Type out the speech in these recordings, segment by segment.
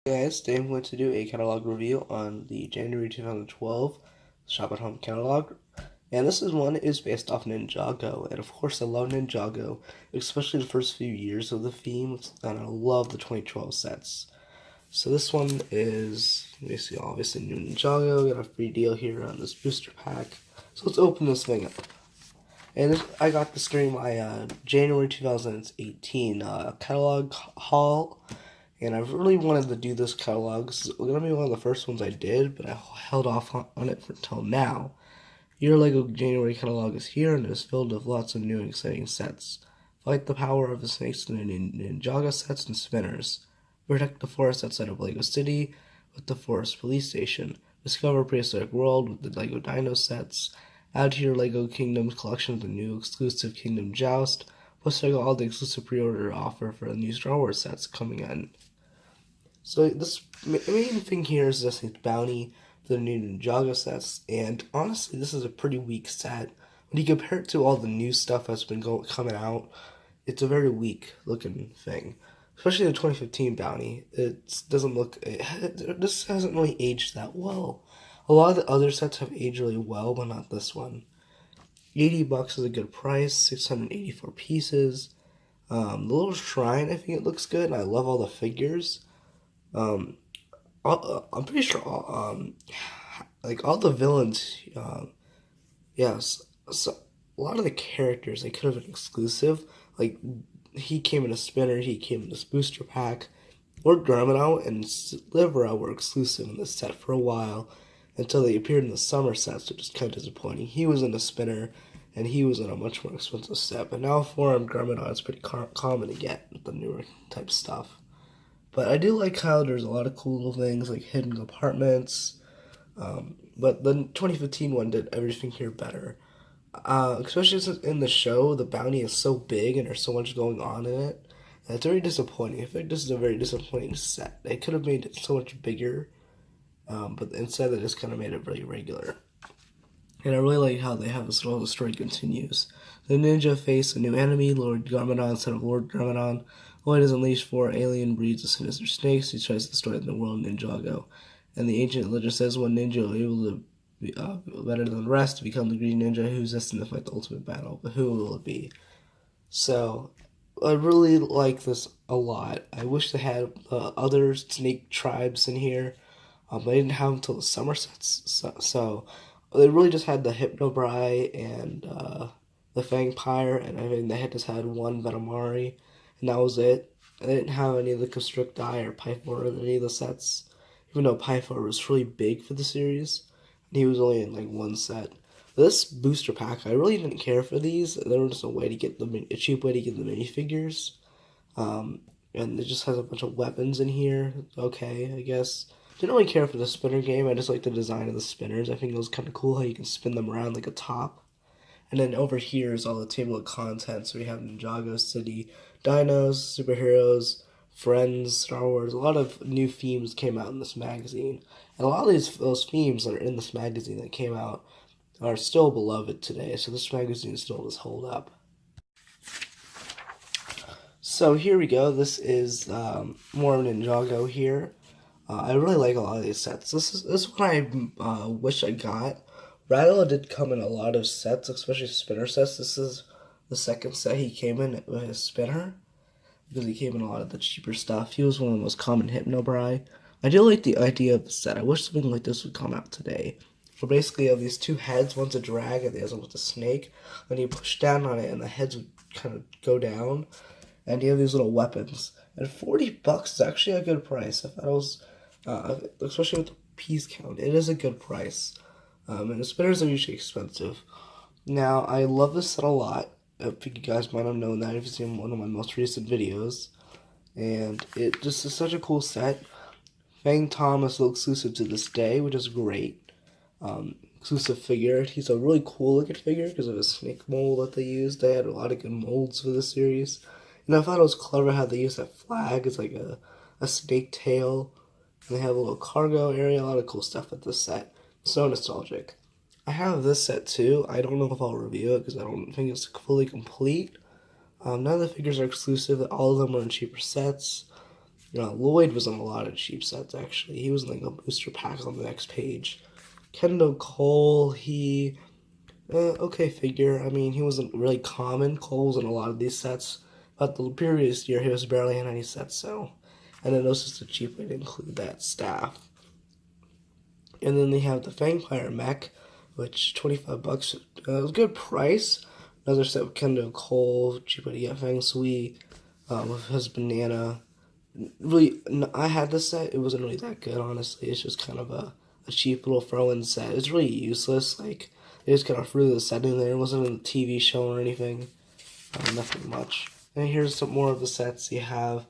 Hey guys, today I'm going to do a catalog review on the January 2012 Shop at Home catalog. And this is based off Ninjago. And of course I love Ninjago, especially the first few years of the theme, and I love the 2012 sets. So this one is basically obviously new Ninjago, got a free deal here on this booster pack. So let's open this thing up. And I got this during my January 2018 catalog haul. And I really wanted to do this catalog. This is going to be one of the first ones I did, but I held off on it until now. Your LEGO January catalog is here and is filled with lots of new and exciting sets. Fight the power of the snakes in Ninjago sets and spinners. Protect the forest outside of LEGO City with the Forest Police Station. Discover Prehistoric World with the LEGO Dino sets. Add to your LEGO Kingdoms collection the new exclusive Kingdom Joust. Plus, check out all the exclusive pre-order offer for the new Star Wars sets coming in. So this main thing here is just its bounty for the new Ninjago sets, and honestly, this is a pretty weak set. When you compare it to all the new stuff that's been coming out, it's a very weak looking thing. Especially the 2015 bounty, it doesn't look. This hasn't really aged that well. A lot of the other sets have aged really well, but not this one. $80 is a good price. 684 pieces. The little shrine, I think it looks good, and I love all the figures. Um, I'm pretty sure like all the villains, yes. So a lot of the characters they could have been exclusive. Like he came in a spinner, he came in this booster pack. Lord Garmino and Slivera were exclusive in this set for a while until they appeared in the summer sets, which is kind of disappointing. He was in a spinner and he was in a much more expensive set, but now for him, Garmino is pretty common to get with the newer type stuff. But I do like how there's a lot of cool little things like hidden compartments. But the 2015 one did everything here better. Especially since in the show, the bounty is so big and there's so much going on in it. And it's very disappointing. I think this is a very disappointing set. They could have made it so much bigger, but instead they just kind of made it really regular. And I really like how they have this little story continues. The ninja face a new enemy, Lord Garmadon instead of Lord Garmadon. Lloyd is unleashed four alien breeds of sinister snakes. He tries to destroy the world of Ninjago. And the ancient legend says one ninja will be able to be better than the rest to become the green ninja who's destined to fight the ultimate battle. But who will it be? So, I really like this a lot. I wish they had other snake tribes in here. They didn't have them until the summer sets. So they really just had the Hypnobrai and the Fangpire, and I mean, they just had one Venomari, and that was it. They didn't have any of the Constricti or Pythor in any of the sets, even though Pythor was really big for the series, and he was only in like one set. This booster pack, I really didn't care for these. They were just a way to get a cheap way to get the minifigures. And it just has a bunch of weapons in here. Okay, I guess. Didn't really care for the spinner game. I just like the design of the spinners. I think it was kind of cool how you can spin them around like a top. And then over here is all the table of contents. So we have Ninjago City, Dinos, superheroes, Friends, Star Wars. A lot of new themes came out in this magazine. And a lot of those themes that are in this magazine that came out are still beloved today. So this magazine still does hold up. So here we go. This is more of Ninjago here. I really like a lot of these sets. This one I wish I got. Rattle did come in a lot of sets, especially spinner sets. This is the second set he came in with his spinner, because he came in a lot of the cheaper stuff. He was one of the most common Hypnobrai. I do like the idea of the set. I wish something like this would come out today. Where basically you have these two heads, one's a drag and the other one's a snake. And you push down on it and the heads would kind of go down. And you have these little weapons. And $40 is actually a good price. I thought it was, especially with the piece count, it is a good price. And the spinners are usually expensive. Now, I love this set a lot. I think you guys might have known that if you've seen one of my most recent videos. And it just is such a cool set. Fang Tom is still exclusive to this day, which is great. Exclusive figure. He's a really cool looking figure because of his snake mold that they used. They had a lot of good molds for this series. And I thought it was clever how they used that flag as like a snake tail. And they have a little cargo area, a lot of cool stuff with this set. So nostalgic. I have this set too. I don't know if I'll review it because I don't think it's fully complete. None of the figures are exclusive. All of them are in cheaper sets. Lloyd was on a lot of cheap sets, actually. He was in like a booster pack on the next page. Kendall Cole, okay figure. I mean, he wasn't really common. Cole was in a lot of these sets. But the previous year, he was barely in any sets, so. And then it was just a cheap way to include that staff. And then they have the Fangfire mech, which $25. It was a good price. Another set with Kendall Cole, cheap way to get Feng Sui, with his banana. Really, I had this set. It wasn't really that good, honestly. It's just kind of a cheap little throw-in set. It's really useless. Like, they just kind of threw the set in there. It wasn't a TV show or anything. Nothing much. And here's some more of the sets you have.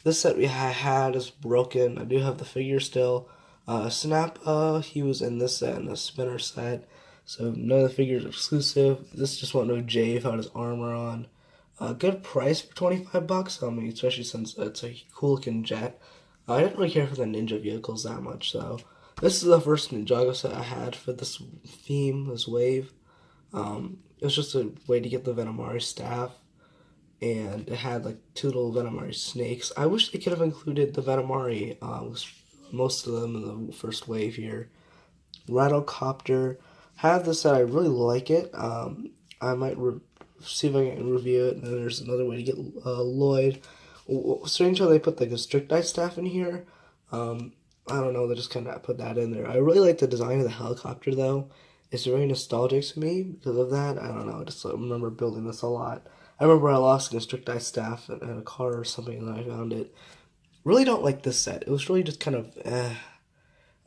This set we had is broken. I do have the figure still. Snap, he was in this set and the spinner set. So none of the figures are exclusive. This just won't know Jay without his armor on. Good price for $25. I mean, especially since it's a cool looking jet. I didn't really care for the ninja vehicles that much, so this is the first Ninjago set I had for this theme, this wave. It was just a way to get the Venomari staff, and it had like 2 little Venomari snakes. I wish they could have included the Venomari, most of them in the first wave here. Rattlecopter, have this set. I really like it. I might see if I can review it. And then there's another way to get Lloyd. Strange how they put like a strict eye staff in here. I don't know, they just kind of put that in there. I really like the design of the helicopter though. It's very nostalgic to me because of that. I don't know, I just remember building this a lot. I remember I lost a strict eye staff in a car or something and I found it. Really don't like this set. It was really just kind of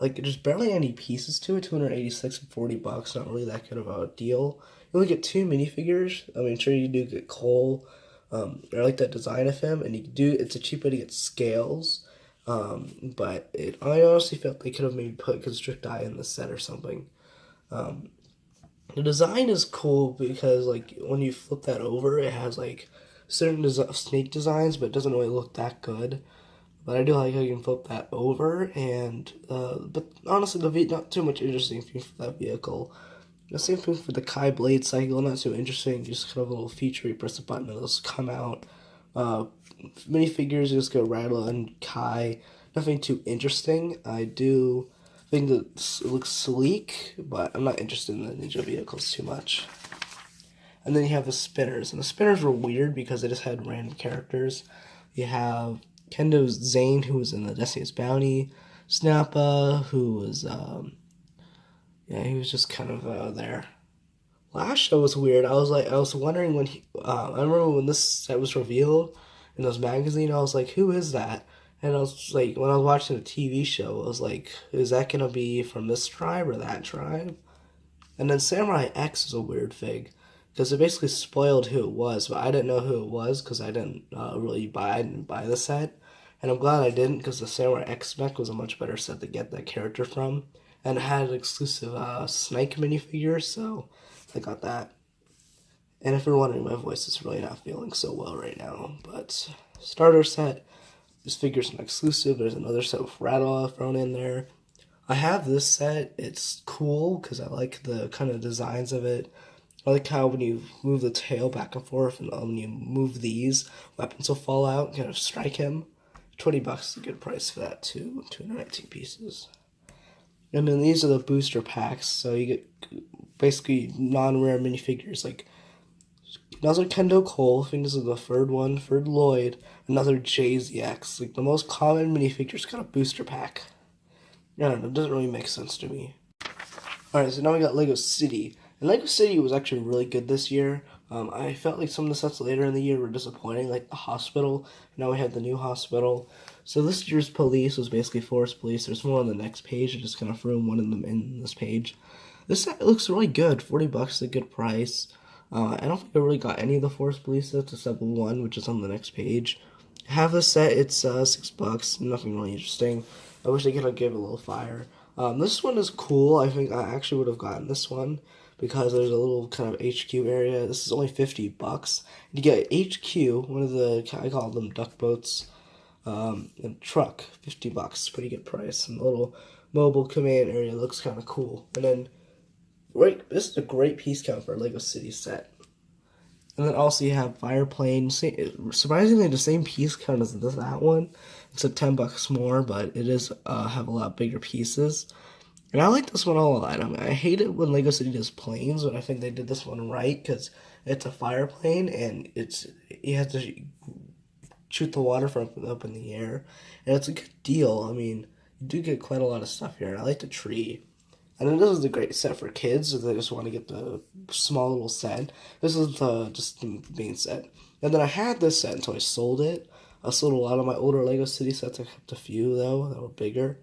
like there's barely any pieces to it. 286 and $40, not really that good of a deal. You only get 2 minifigures. I mean, sure you do get Cole. I like that design of him, and it's a cheap way to get scales. But I honestly felt they could have maybe put Constrict-Eye in the set or something. The design is cool because like when you flip that over, it has like certain snake designs, but it doesn't really look that good. But I do like how you can flip that over, and but honestly, not too much interesting thing for that vehicle. The same thing for the Kai Blade Cycle, not too interesting. Just kind of a little feature. You press a button, and it'll come out. Minifigures, you just go Rattle and Kai. Nothing too interesting. I do think that it looks sleek, but I'm not interested in the ninja vehicles too much. And then you have the spinners, and the spinners were weird because they just had random characters. You have Kendo Zane, who was in the Destiny's Bounty. Snappa, who was he was just kind of there. Last show was weird. I was wondering when I remember when this set was revealed in those magazines. I was like, who is that? And I was like, when I was watching the TV show, I was like, is that gonna be from this tribe or that tribe? And then Samurai X is a weird fig because it basically spoiled who it was, but I didn't know who it was because I didn't buy the set. And I'm glad I didn't because the Samurai X mech was a much better set to get that character from. And it had an exclusive Snake minifigure, so I got that. And if you're wondering, my voice is really not feeling so well right now. But starter set, this figure's an exclusive. There's another set with Rattle thrown in there. I have this set. It's cool because I like the kind of designs of it. I like how when you move the tail back and forth, and when you move these, weapons will fall out and kind of strike him. $20 is a good price for that too. 219 pieces. And then these are the booster packs, so you get basically non-rare minifigures, like another Kendo Cole, I think this is the third one, third Lloyd, another JZX, like the most common minifigures got a booster pack. I don't know, it doesn't really make sense to me. Alright, so now we got Lego City, and Lego City was actually really good this year. I felt like some of the sets later in the year were disappointing, like the hospital. Now we have the new hospital. So this year's police was basically Forest Police. There's more on the next page. I just kind of threw one of them in this page. This set looks really good. $40 is a good price. I don't think I really got any of the Forest Police sets except one, which is on the next page. Have this set, it's $6. Nothing really interesting. I wish they could have given a little fire. This one is cool. I think I actually would have gotten this one because there's a little kind of HQ area. This is only $50. You get HQ, one of the, I call them duck boats, and truck, $50, pretty good price. And the little mobile command area looks kind of cool. And then, this is a great piece count for a Lego City set. And then also you have Fireplane, surprisingly the same piece count as that one, It's a $10 more, but it is have a lot bigger pieces. And I like this one a lot. I mean, I hate it when Lego City does planes, but I think they did this one right because it's a fire plane and you have to shoot the water from up in the air, and it's a good deal. I mean, you do get quite a lot of stuff here, and I like the tree. And then this is a great set for kids if they just want to get the small little set. This is just the main set. And then I had this set until I sold it. I sold a lot of my older Lego City sets. I kept a few, though, that were bigger,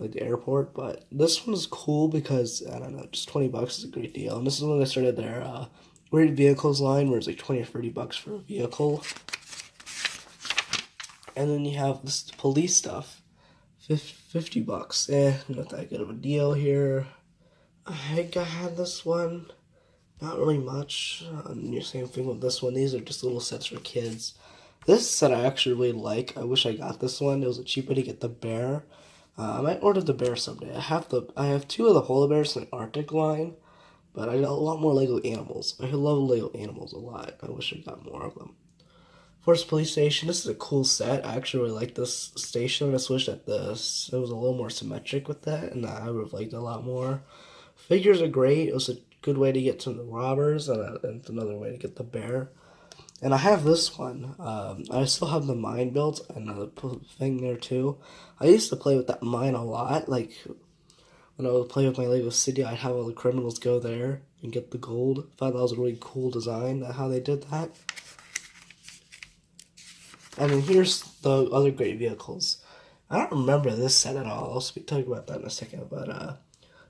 like the airport. But this one is cool because, I don't know, just $20 is a great deal. And this is when they started their Great Vehicles line, where it's like $20 or $30 for a vehicle. And then you have this police stuff, $50. Not that good of a deal here. I think I had this one. Not really much. Same thing with this one. These are just little sets for kids. This set I actually really like. I wish I got this one. It was a cheap way to get the bear. I might order the bear someday. I have two of the polar bears in the Arctic line, but I got a lot more Lego animals. I love Lego animals a lot. I wish I got more of them. Forest Police Station. This is a cool set. I actually really like this station. I just wish that it was a little more symmetric with that, and I would have liked it a lot more. Figures are great. It was a good way to get to the robbers, and it's another way to get the bear. And I have this one. I still have the mine built, and the thing there too. I used to play with that mine a lot. Like, when I would play with my Lego City, I'd have all the criminals go there and get the gold. I thought that was a really cool design, how they did that. And then here's the other great vehicles. I don't remember this set at all. I'll talk about that in a second. But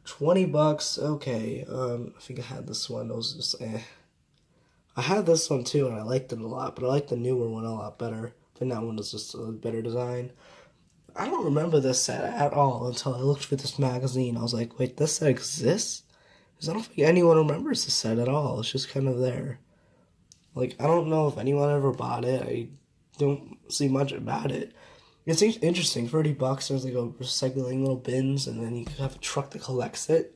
$20. Okay. I think I had this one. It was just I had this one too, and I liked it a lot. But I like the newer one a lot better. I think that one is just a better design. I don't remember this set at all until I looked for this magazine. I was like, wait, this set exists? Because I don't think anyone remembers this set at all. It's just kind of there. Like, I don't know if anyone ever bought it. I don't see much about it. It's interesting. $30. There's like a recycling little bins, and then you have a truck that collects it.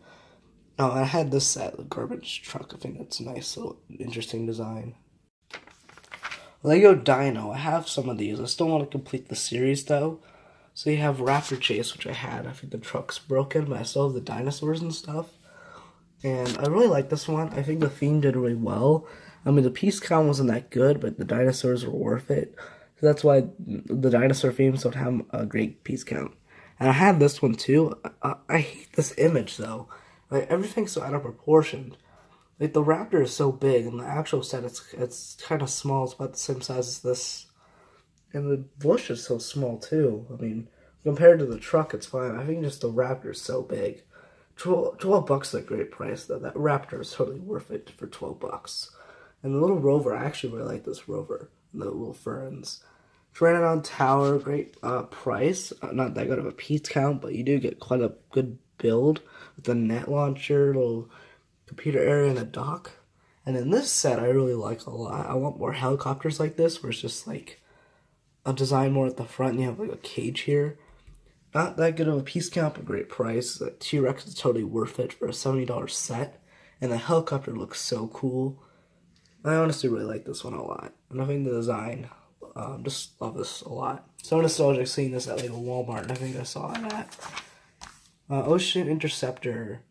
Oh, I had this set, the garbage truck. I think that's a nice little interesting design. Lego Dino. I have some of these. I still want to complete the series though. So you have Raptor Chase, which I had. I think the truck's broken, but I still have the dinosaurs and stuff. And I really like this one. I think the theme did really well. I mean, the piece count wasn't that good, but the dinosaurs were worth it. So that's why the dinosaur themes don't have a great piece count. And I had this one too. I hate this image though. Like, everything's so out of proportion. Like, the raptor is so big, and the actual set, it's kind of small. It's about the same size as this. And the bush is so small too. I mean, compared to the truck, it's fine. I think just the raptor is so big. $12 is a great price though. That raptor is totally worth it for $12. And the little rover, I actually really like this rover. And the little ferns. Pteranodon Tower, great price. Not that good of a piece count, but you do get quite a good build with the net launcher, little computer area, and a dock. And in this set, I really like a lot. I want more helicopters like this, where it's just like a design more at the front, and you have like a cage here. Not that good of a piece count, but great price. The T-Rex is totally worth it for a $70 set. And the helicopter looks so cool. I honestly really like this one a lot. And I think the design, just love this a lot. So nostalgic seeing this at like a Walmart, and I think I saw that. Ocean Interceptor.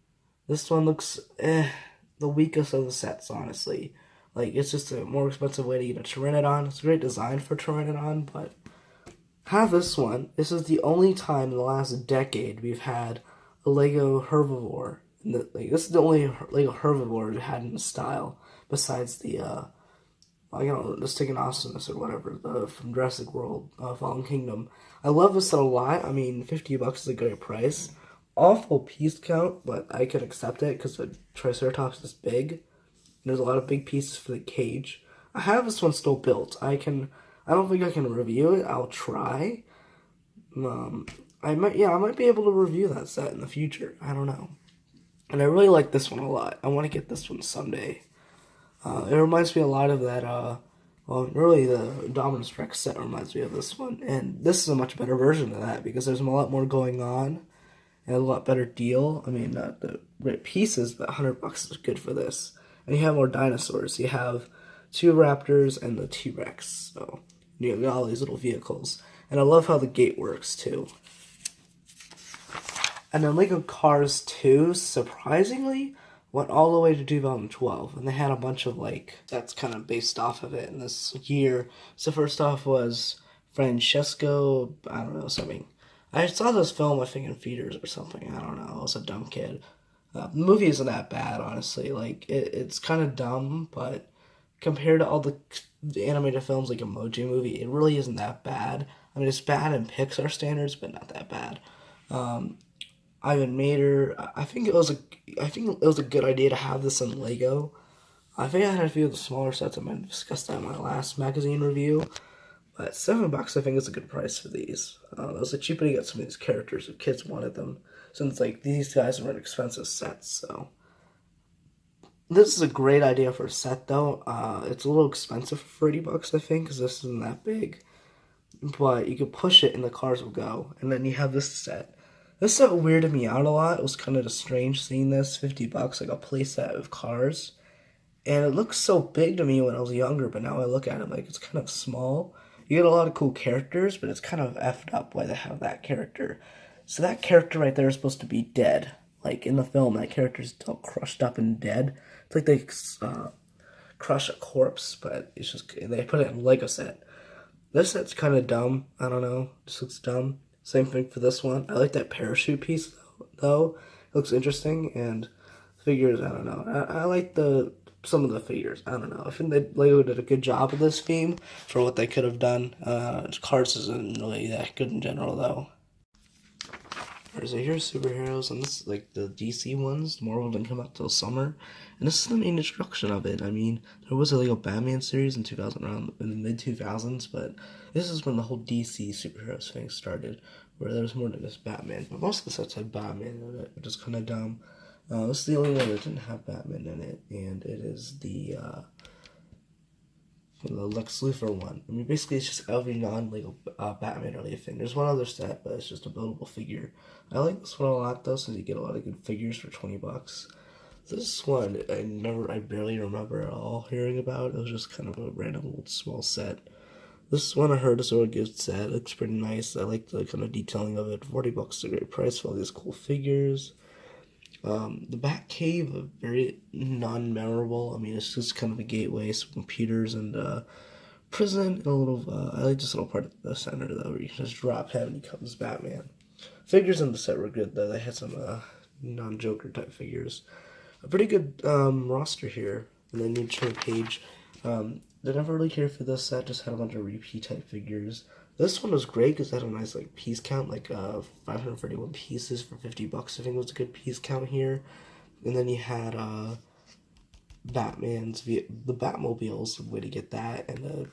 This one looks the weakest of the sets, honestly. Like, it's just a more expensive way to get a Pteranodon. It's a great design for Pteranodon, but have this one. This is the only time in the last decade we've had a Lego herbivore. This is the only Lego herbivore we've had in the style, besides the the Stegosaurus or whatever, from Jurassic World, Fallen Kingdom. I love this set a lot. I mean, $50 is a great price. Awful piece count, but I can accept it because the Triceratops is big. There's a lot of big pieces for the cage. I have this one still built. I don't think I can review it. I'll try. I might be able to review that set in the future. I don't know. And I really like this one a lot. I want to get this one someday. It reminds me a lot of that, really the Dominus Rex set reminds me of this one. And this is a much better version of that because there's a lot more going on and a lot better deal. I mean, the great pieces, but $100 is good for this. And you have more dinosaurs. You have two raptors and the T-Rex. So you got all these little vehicles. And I love how the gate works too. And then Lego Cars 2, surprisingly, went all the way to 2012. And they had a bunch of, like, that's kind of based off of it in this year. So first off was Francesco, I don't know, something. I saw this film, I think, in theaters or something. I don't know. I was a dumb kid. The movie isn't that bad, honestly. Like, it's kind of dumb, but compared to all the animated films like Emoji Movie, it really isn't that bad. I mean, it's bad in Pixar standards, but not that bad. Ivan Mater, I think it was a good idea to have this in Lego. I think I had a few of the smaller sets. I might have discussed that in my last magazine review. But $7, I think, is a good price for these. It was cheaper to get some of these characters if kids wanted them, since like these guys weren't expensive sets. So this is a great idea for a set, though. It's a little expensive for $30, I think, because this isn't that big. But you could push it and the cars will go, and then you have this set. This set weirded me out a lot. It was kind of strange seeing this $50, like a playset of cars. And it looked so big to me when I was younger, but now I look at it like it's kind of small. You get a lot of cool characters, but it's kind of effed up why they have that character. So that character right there is supposed to be dead. Like in the film, that character's all crushed up and dead. It's like they crush a corpse, but it's just they put it in a Lego set. This set's kind of dumb. I don't know. Just looks dumb. Same thing for this one. I like that parachute piece though. It looks interesting, and figures. I don't know. I like some of the figures. I don't know. I think that Lego did a good job with this theme for what they could have done. Cars isn't really that good in general, though. Alright, so here's superheroes, and this is like the DC ones. Marvel didn't come out till summer, and this is the main introduction of it. I mean, there was a Lego Batman series in 2000, around in the mid 2000s, but this is when the whole DC superheroes thing started, where there was more than just Batman. But most of the sets had Batman in it, which is kind of dumb. This is the only one that didn't have Batman in it, and it is the Lex Luthor one. I mean, basically, it's just every non-Lego Batman related thing. There's one other set, but it's just a buildable figure. I like this one a lot, though, since you get a lot of good figures for $20. This one, I barely remember at all hearing about. It was just kind of a random old small set. This one I heard is a good set. It looks pretty nice. I like the kind of detailing of it. $40 is a great price for all these cool figures. The Batcave, very non-memorable. I mean, it's just kind of a gateway, some computers and prison, and a little, I like this little part at the center, though, where you can just drop him and he becomes Batman. Figures in the set were good, though. They had some non-Joker type figures. A pretty good roster here. And then you turn page. They never really cared for this set, just had a bunch of repeat type figures. This one was great because it had a nice like piece count, like 531 pieces for $50. I think was a good piece count here. And then you had the Batmobiles, the way to get that, and a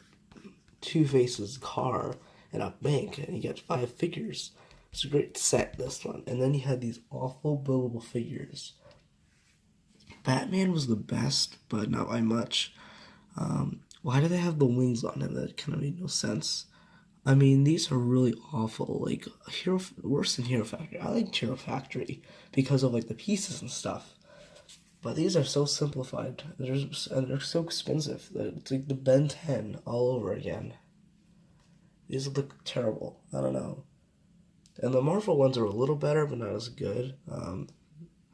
Two-Face's car and a bank, and you get 5 figures. It's a great set, this one. And then you had these awful buildable figures. Batman was the best, but not by much. Why do they have the wings on him? That kind of made no sense. I mean, these are really awful. Like, worse than Hero Factory. I like Hero Factory because of, like, the pieces and stuff. But these are so simplified. And they're so expensive. It's like the Ben 10 all over again. These look terrible. I don't know. And the Marvel ones are a little better, but not as good.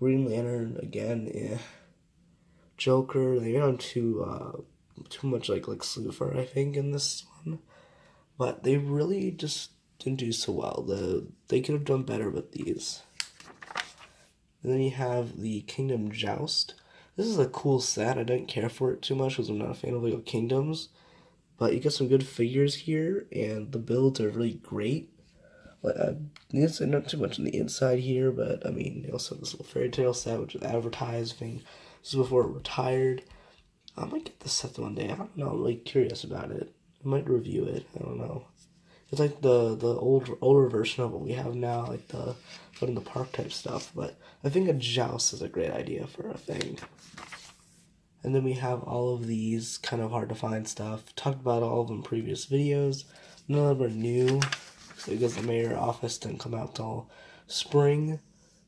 Green Lantern, again, yeah. Joker, they got too much like Lex Luthor, I think, in this one. But they really just didn't do so well. They could have done better with these. And then you have the Kingdom Joust. This is a cool set. I didn't care for it too much because I'm not a fan of Lego Kingdoms. But you get some good figures here, and the builds are really great. Need to say not too much on the inside here, but I mean, you also have this little fairy tale set, which is advertising. This is before it retired. I might get this set one day. I don't know. I'm really curious about it. I might review it. I don't know. It's like the older version of what we have now, like the Foot in the Park type stuff. But I think a joust is a great idea for a thing. And then we have all of these kind of hard to find stuff. Talked about all of them in previous videos. None of them are new, because the mayor office didn't come out till spring.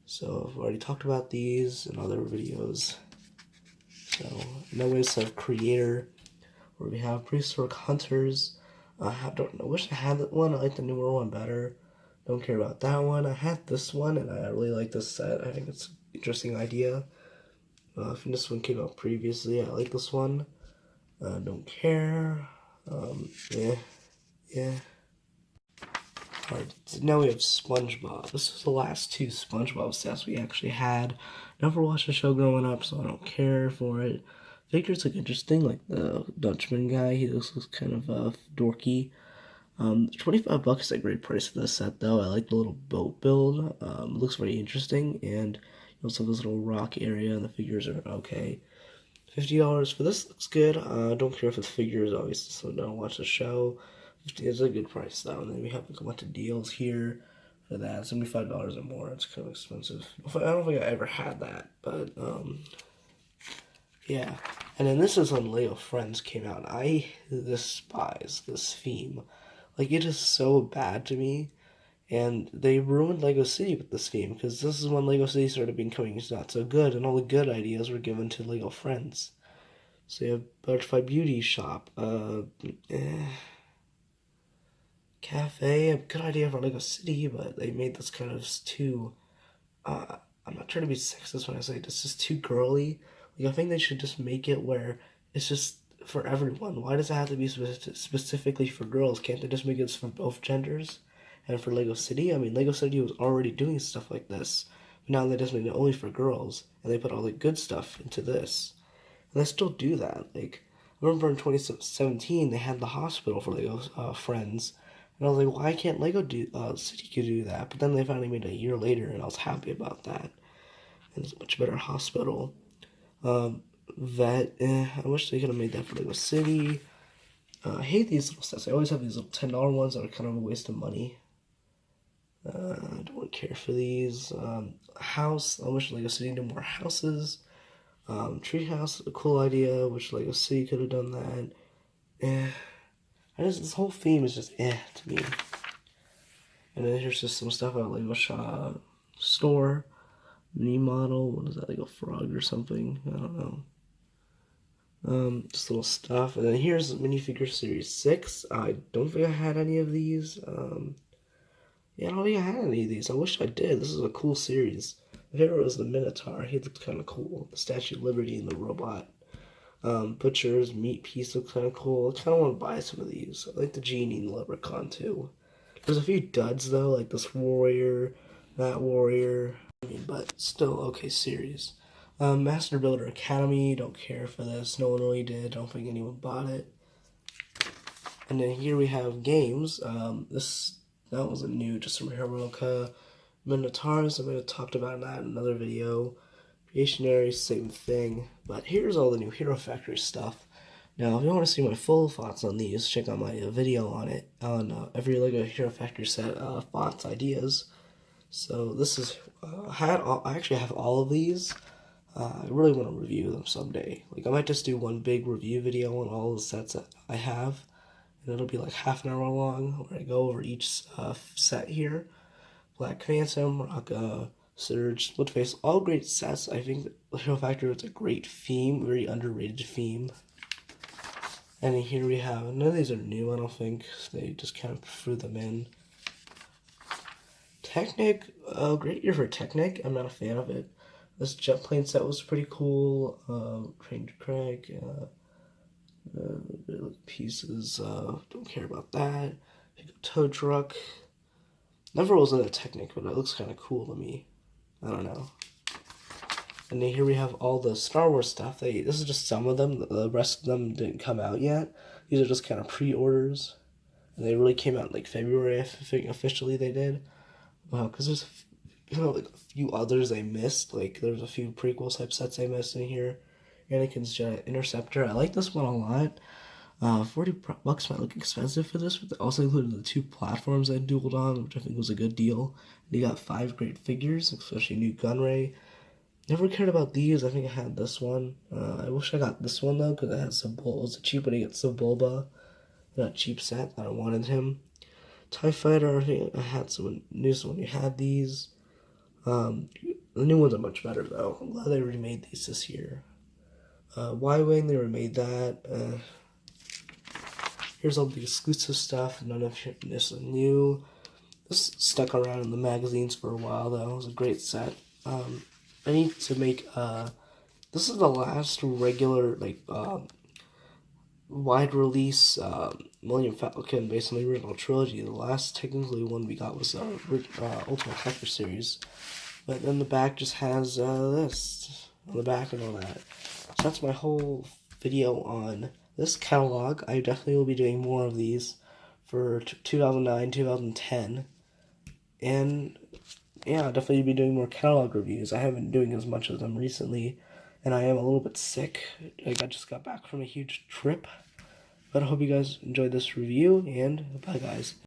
So I've already talked about these in other videos. So, no ways of Creator, where we have Prehistoric Hunters. don't know. Wish I had that one. I like the newer one better. Don't care about that one. I had this one, and I really like this set. I think it's an interesting idea. I think this one came out previously. I like this one. Don't care. Yeah, yeah. Alright, so now we have SpongeBob. This is the last two SpongeBob sets we actually had. Never watched the show growing up, so I don't care for it. Figures look interesting, like the Dutchman guy. He looks kind of dorky. 25 bucks is a great price for this set, though. I like the little boat build. It looks very interesting, and you also have this little rock area, and the figures are okay. $50 for this looks good. Don't care for the figures, obviously, so don't watch the show. 50 is a good price, though. And then we have like a bunch of deals here for that. $75 or more. It's kind of expensive. I don't think I ever had that, but yeah. And then this is when Lego Friends came out. I despise this theme. Like, it is so bad to me. And they ruined Lego City with this game, because this is when Lego City started becoming not so good, and all the good ideas were given to Lego Friends. So you have Butterfly Beauty Shop, Cafe, a good idea for Lego City, but they made this kind of too, I'm not trying to be sexist when I say this is too girly. Like, I think they should just make it where it's just for everyone. Why does it have to be specifically for girls? Can't they just make it for both genders? And for Lego City, I mean, Lego City was already doing stuff like this. But now they just made it only for girls, and they put all the good stuff into this. And they still do that. Like, I remember in 2017, they had the hospital for Lego Friends. And I was like, why can't Lego City do that? But then they finally made it a year later, and I was happy about that. And it's a much better hospital. I wish they could have made that for Lego City. I hate these little sets. I always have these little $10 ones that are kind of a waste of money. I don't really care for these. House, I wish Lego City did more houses. Treehouse, a cool idea. Wish Lego City could have done that. This whole theme is just to me. And then here's just some stuff about Lego Store. Mini model. What is that, Lego Frog or something? I don't know. Just little stuff. And then here's Minifigure Series 6. I don't think I had any of these. Yeah, I don't think I had any of these. I wish I did. This is a cool series. My favorite was the Minotaur. He looked kind of cool. The Statue of Liberty and the robot. Butcher's meat piece looks kind of cool. I kind of want to buy some of these. I like the Genie and the Leprechaun too. There's a few duds though, like this warrior, that warrior. I mean, but still okay series. Master Builder Academy. Don't care for this. No one really did. Don't think anyone bought it. And then here we have games. That wasn't new, just from Heroica. Minotaurs, I might have talked about that in another video. Creationary, same thing. But here's all the new Hero Factory stuff. Now, if you want to see my full thoughts on these, check out my video on it, on every Lego Hero Factory set, thoughts, ideas. So this is, I actually have all of these. I really want to review them someday. Like, I might just do one big review video on all the sets that I have. And it'll be like half an hour long, where I go over each set here. Black Phantom, Rock, Surge, Splitface, all great sets. I think that Hero Factory was a great theme, very underrated theme. And here we have, none of these are new, I don't think. They just kind of threw them in. Technic, great year for Technic. I'm not a fan of it. This jet plane set was pretty cool. Ranger Craig, pieces, don't care about that. Tow Truck. Never was into Technic, but it looks kind of cool to me. I don't know. And then here we have all the Star Wars stuff. This is just some of them. The rest of them didn't come out yet. These are just kind of pre-orders. And they really came out in like February, I think officially they did. Wow, because there's like a few others I missed. Like there's a few prequel type sets I missed in here. Anakin's Giant Interceptor. I like this one a lot. $40 might look expensive for this, but they also included the 2 platforms I dueled on, which I think was a good deal. And you got 5 great figures, especially new Gunray. Never cared about these. I think I had this one. I wish I got this one though, because it had Sebulba. It was a cheap one to get Sebulba. Not cheap set. I wanted him. TIE Fighter. I think I had some news when you had these. The new ones are much better though. I'm glad they remade these this year. Y-Wing, they remade that. Here's all the exclusive stuff. None of this is new. This stuck around in the magazines for a while though. It was a great set. I need to make this is the last regular wide release Millennium Falcon based on the original trilogy. The last technically one we got was Ultimate Collector Series, but then the back just has this on the back and all that. So that's my whole video on this catalog. I definitely will be doing more of these for 2009, 2010, and yeah, I'll definitely be doing more catalog reviews. I haven't been doing as much of them recently, and I am a little bit sick. I just got back from a huge trip. But I hope you guys enjoyed this review, and bye guys.